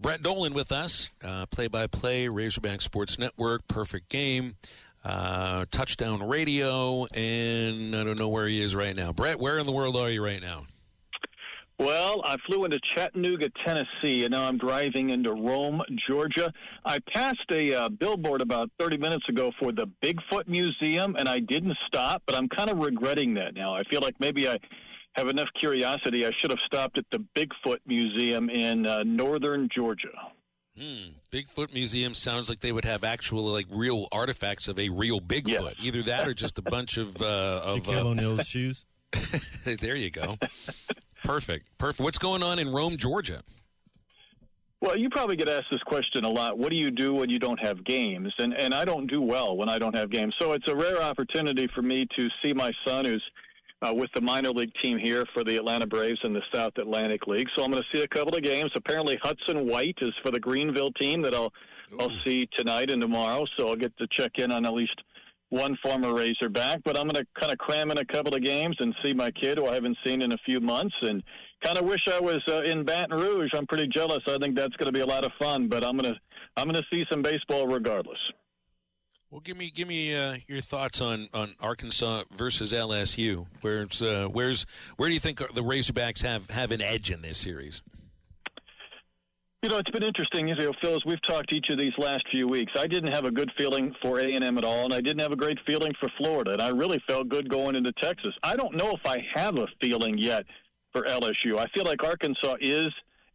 Brett Dolan with us, play-by-play, Razorback Sports Network, Perfect Game, Touchdown Radio, and I don't know where he is right now. Brett, where in the world are you right now? Well, I flew into Chattanooga, Tennessee, and now I'm driving into Rome, Georgia. I passed a billboard about 30 minutes ago for the Bigfoot Museum, and I didn't stop, but I'm kind of regretting that now. I feel like maybe I have enough curiosity. I should have stopped at the Bigfoot Museum in northern Georgia. Bigfoot Museum sounds like they would have actual, real artifacts of a real Bigfoot. Yes. Either that or just a bunch of Shaquille O'Neal's shoes. There you go. Perfect. What's going on in Rome, Georgia? Well, you probably get asked this question a lot. What do you do when you don't have games? And I don't do well when I don't have games. So it's a rare opportunity for me to see my son, who's with the minor league team here for the Atlanta Braves in the South Atlantic League. So I'm going to see a couple of games. Apparently Hudson White is for the Greenville team that I'll see tonight and tomorrow. So I'll get to check in on at least one former Razorback. But I'm going to kind of cram in a couple of games and see my kid, who I haven't seen in a few months, and kind of wish I was in Baton Rouge. I'm pretty jealous. I think that's going to be a lot of fun. But I'm going to see some baseball regardless. Well, give me your thoughts on Arkansas versus LSU. Where do you think the Razorbacks have an edge in this series? You know, it's been interesting, Phil, as we've talked each of these last few weeks. I didn't have a good feeling for A&M at all, and I didn't have a great feeling for Florida, and I really felt good going into Texas. I don't know if I have a feeling yet for LSU. I feel like Arkansas is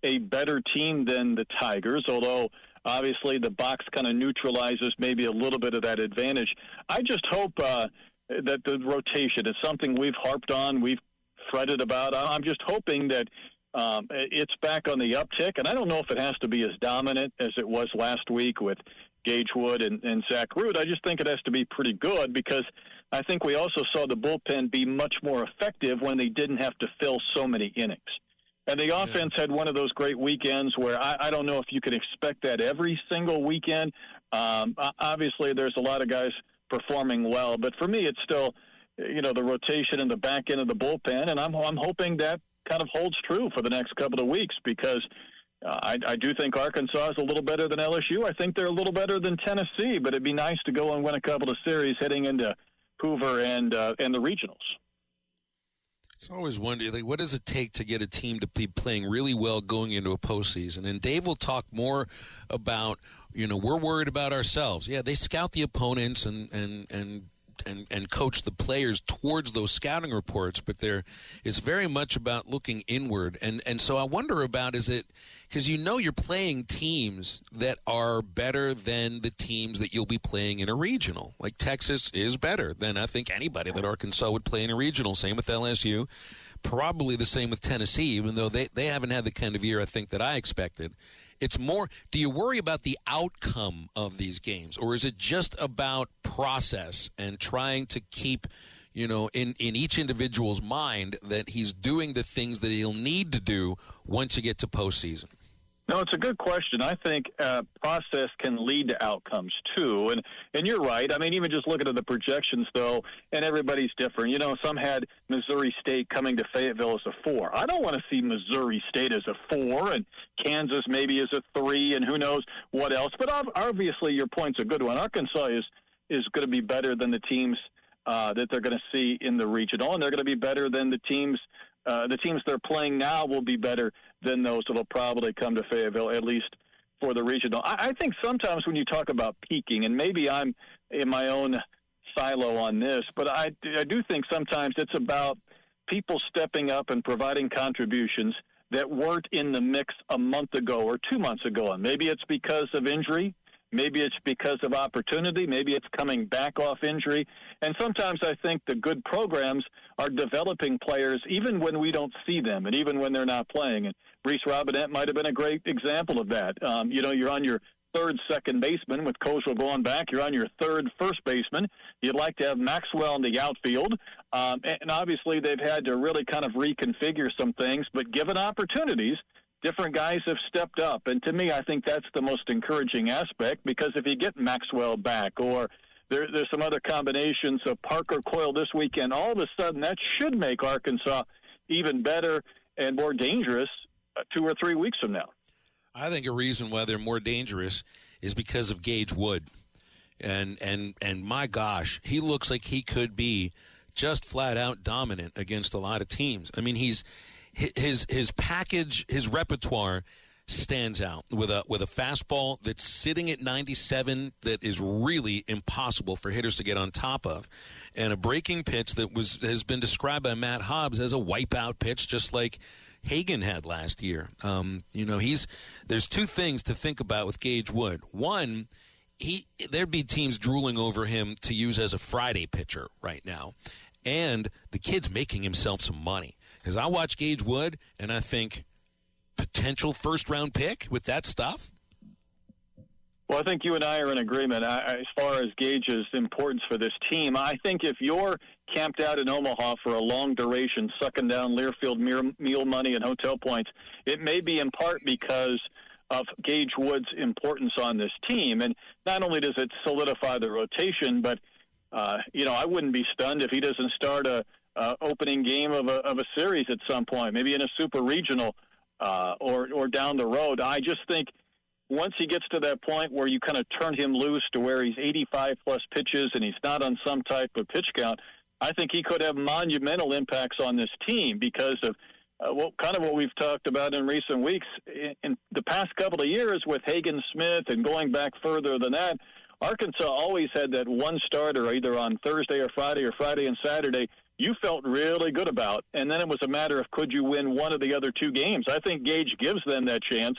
a better team than the Tigers, although obviously the box kind of neutralizes maybe a little bit of that advantage. I just hope that the rotation is something we've harped on, we've fretted about. I'm just hoping that it's back on the uptick, and I don't know if it has to be as dominant as it was last week with Gage Wood and Zach Root. I just think it has to be pretty good, because I think we also saw the bullpen be much more effective when they didn't have to fill so many innings. And the offense had one of those great weekends where I don't know if you could expect that every single weekend. Obviously, there's a lot of guys performing well, but for me, it's still, the rotation and the back end of the bullpen, and I'm hoping that kind of holds true for the next couple of weeks, because I do think Arkansas is a little better than LSU. I think they're a little better than Tennessee, but it'd be nice to go and win a couple of series heading into Hoover and the regionals. It's always wondered, what does it take to get a team to be playing really well going into a postseason? And Dave will talk more about, we're worried about ourselves. Yeah, they scout the opponents and coach the players towards those scouting reports, but it's very much about looking inward. And so I wonder about, is it because you're playing teams that are better than the teams that you'll be playing in a regional. Like Texas is better than I think anybody that Arkansas would play in a regional. Same with LSU. Probably the same with Tennessee, even though they haven't had the kind of year I think that I expected. It's more, do you worry about the outcome of these games, or is it just about process and trying to keep, in each individual's mind that he's doing the things that he'll need to do once you get to postseason? No, it's a good question. I think process can lead to outcomes, too. And you're right. I mean, even just looking at the projections, though, and everybody's different. Some had Missouri State coming to Fayetteville as a 4. I don't want to see Missouri State as a 4, and Kansas maybe as a 3, and who knows what else. But obviously your point's a good one. Arkansas is going to be better than the teams that they're going to see in the regional, and they're going to be better than the teams they're playing now will be better than those that will probably come to Fayetteville, at least for the regional. I think sometimes when you talk about peaking, and maybe I'm in my own silo on this, but I do think sometimes it's about people stepping up and providing contributions that weren't in the mix a month ago or 2 months ago. And maybe it's because of injury. Maybe it's because of opportunity. Maybe it's coming back off injury. And sometimes I think the good programs are developing players even when we don't see them and even when they're not playing. And Reese Robinette might have been a great example of that. You're on your third second baseman with Kozel going back. You're on your third first baseman. You'd like to have Maxwell in the outfield. And obviously they've had to really kind of reconfigure some things. But given opportunities, different guys have stepped up. And to me, I think that's the most encouraging aspect, because if you get Maxwell back, or there's some other combinations of Parker Coyle this weekend, all of a sudden that should make Arkansas even better and more dangerous 2 or 3 weeks from now. I think a reason why they're more dangerous is because of Gage Wood. And my gosh, he looks like he could be just flat out dominant against a lot of teams. I mean, his package, his repertoire stands out with a fastball that's sitting at 97 that is really impossible for hitters to get on top of, and a breaking pitch that has been described by Matt Hobbs as a wipeout pitch, just like Hagen had last year. There's two things to think about with Gage Wood. One, there'd be teams drooling over him to use as a Friday pitcher right now, and the kid's making himself some money. Because I watch Gage Wood and I think, potential first-round pick with that stuff? Well, I think you and I are in agreement as far as Gage's importance for this team. I think if you're camped out in Omaha for a long duration, sucking down Learfield meal money and hotel points, it may be in part because of Gage Wood's importance on this team. And not only does it solidify the rotation, but, I wouldn't be stunned if he doesn't start a opening game of a series at some point, maybe in a super regional or down the road. I just think once he gets to that point where you kind of turn him loose to where he's 85-plus pitches and he's not on some type of pitch count, I think he could have monumental impacts on this team because of what we've talked about in recent weeks. In the past couple of years with Hagen Smith and going back further than that, Arkansas always had that one starter either on Thursday or Friday and Saturday you felt really good about, and then it was a matter of could you win one of the other two games. I think Gage gives them that chance,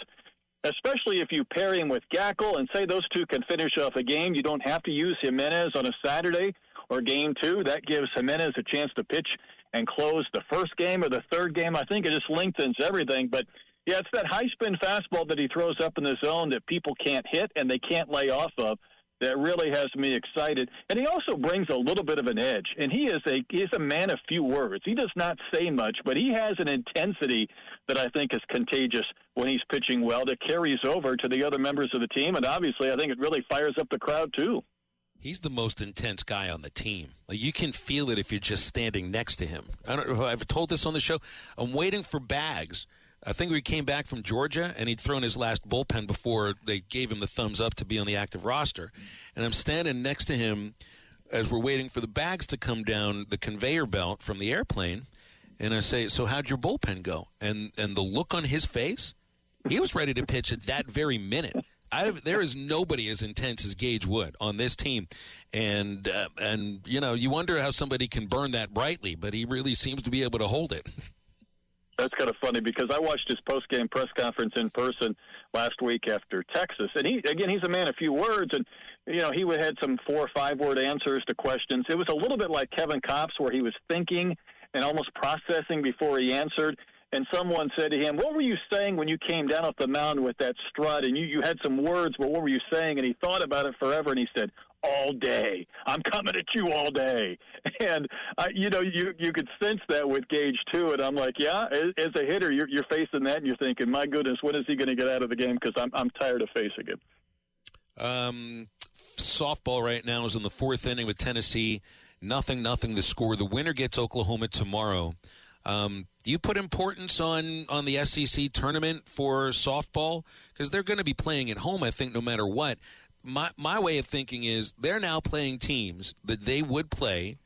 especially if you pair him with Gackle and say those two can finish off a game. You don't have to use Jimenez on a Saturday or game two. That gives Jimenez a chance to pitch and close the first game or the third game. I think it just lengthens everything. But, yeah, it's that high-spin fastball that he throws up in the zone that people can't hit and they can't lay off of that really has me excited. And he also brings a little bit of an edge. And he is a man of few words. He does not say much, but he has an intensity that I think is contagious when he's pitching well that carries over to the other members of the team. And obviously, I think it really fires up the crowd, too. He's the most intense guy on the team. Like, you can feel it if you're just standing next to him. I don't know if I've told this on the show. I'm waiting for Bags. I think we came back from Georgia, and he'd thrown his last bullpen before they gave him the thumbs up to be on the active roster. And I'm standing next to him as we're waiting for the bags to come down the conveyor belt from the airplane. And I say, so how'd your bullpen go? And the look on his face, he was ready to pitch at that very minute. There is nobody as intense as Gage Wood on this team. And you wonder how somebody can burn that brightly, but he really seems to be able to hold it. That's kind of funny because I watched his post-game press conference in person last week after Texas. And he's a man of few words. And, he had some 4 or 5 word answers to questions. It was a little bit like Kevin Kopps where he was thinking and almost processing before he answered. And someone said to him, what were you saying when you came down off the mound with that strut? And you had some words, but what were you saying? And he thought about it forever, and he said, all day. I'm coming at you all day. And, you could sense that with Gage, too. And I'm like, yeah, as a hitter, you're facing that, and you're thinking, my goodness, when is he going to get out of the game? Because I'm tired of facing it. Softball right now is in the 4th inning with Tennessee. 0-0 the score. The winner gets Oklahoma tomorrow. Do you put importance on the SEC tournament for softball? Because they're going to be playing at home, I think, no matter what. My way of thinking is they're now playing teams that they would play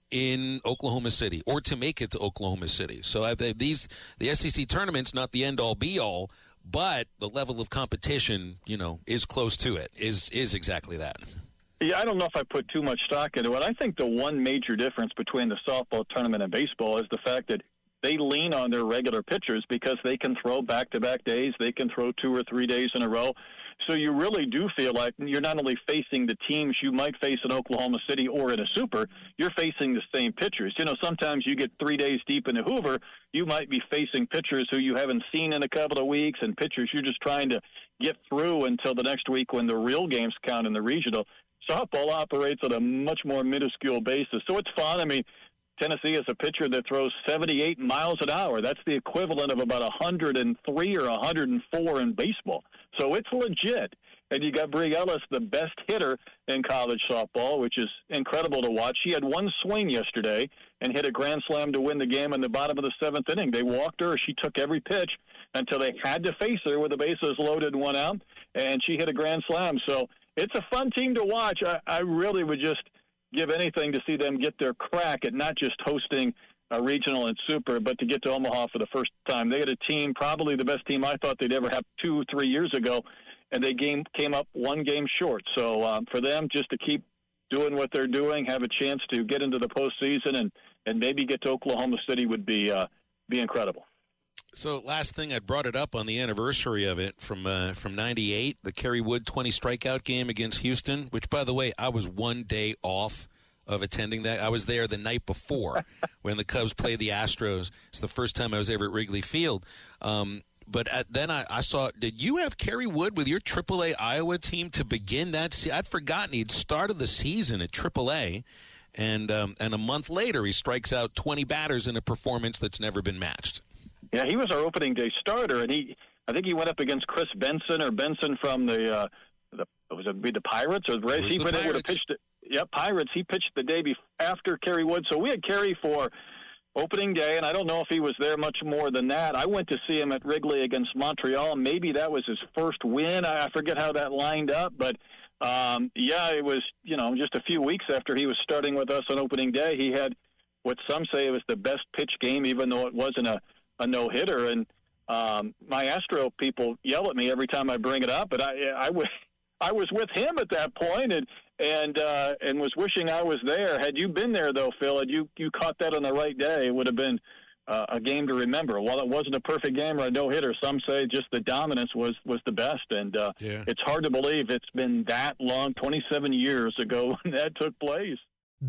in Oklahoma City or to make it to Oklahoma City. So the SEC tournament's not the end-all, be-all, but the level of competition, is close to it, is exactly that. Yeah, I don't know if I put too much stock into it. I think the one major difference between the softball tournament and baseball is the fact that they lean on their regular pitchers because they can throw back-to-back days. They can throw 2 or 3 days in a row. So you really do feel like you're not only facing the teams you might face in Oklahoma City or in a super, you're facing the same pitchers. Sometimes you get 3 days deep into Hoover, you might be facing pitchers who you haven't seen in a couple of weeks and pitchers you're just trying to get through until the next week when the real games count in the regional. Softball operates on a much more minuscule basis. So it's fun. I mean, Tennessee is a pitcher that throws 78 miles an hour. That's the equivalent of about 103 or 104 in baseball. So it's legit. And you got Brie Ellis, the best hitter in college softball, which is incredible to watch. She had one swing yesterday and hit a grand slam to win the game in the bottom of the 7th inning. They walked her. She took every pitch. until they had to face her with the bases loaded, one out, and she hit a grand slam. So it's a fun team to watch. I really would just give anything to see them get their crack at not just hosting a regional and super, but to get to Omaha for the first time. They had a team, probably the best team I thought they'd ever have 2-3 years ago, and they came up one game short. So for them, just to keep doing what they're doing, have a chance to get into the postseason and maybe get to Oklahoma City would be incredible. So last thing, I brought it up on the anniversary of it from '98, the Kerry Wood 20 strikeout game against Houston, which, by the way, I was one day off of attending that. I was there the night before when the Cubs played the Astros. It's the first time I was ever at Wrigley Field. But then I saw, did you have Kerry Wood with your AAA Iowa team to begin that season? I'd forgotten he'd started the season at AAA, and a month later he strikes out 20 batters in a performance that's never been matched. Yeah, he was our opening day starter, and I think he went up against Chris Benson from the Pirates or the Rays. He would have pitched it. Yep, Pirates. He pitched the day after Kerry Wood. So we had Kerry for opening day, and I don't know if he was there much more than that. I went to see him at Wrigley against Montreal. Maybe that was his first win. I forget how that lined up, but it was just a few weeks after he was starting with us on opening day. He had what some say was the best pitch game, even though it wasn't a no-hitter. And my Astro people yell at me every time I bring it up, but I was with him at that point and was wishing I was there. Had you been there, though, Phil, had you caught that on the right day, it would have been a game to remember. While it wasn't a perfect game or a no-hitter, some say just the dominance was the best. And It's hard to believe it's been that long, 27 years ago when that took place.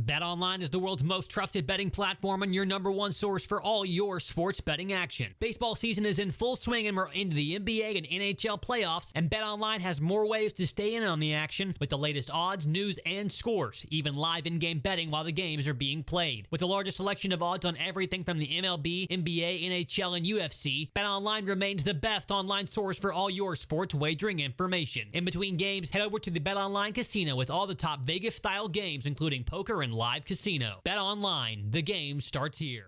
BetOnline is the world's most trusted betting platform and your number one source for all your sports betting action. Baseball season is in full swing and we're into the NBA and NHL playoffs, and BetOnline has more ways to stay in on the action with the latest odds, news, and scores, even live in-game betting while the games are being played. With the largest selection of odds on everything from the MLB, NBA, NHL, and UFC, BetOnline remains the best online source for all your sports wagering information. In between games, head over to the BetOnline Casino with all the top Vegas-style games, including poker and live casino. Bet Online, the game starts here.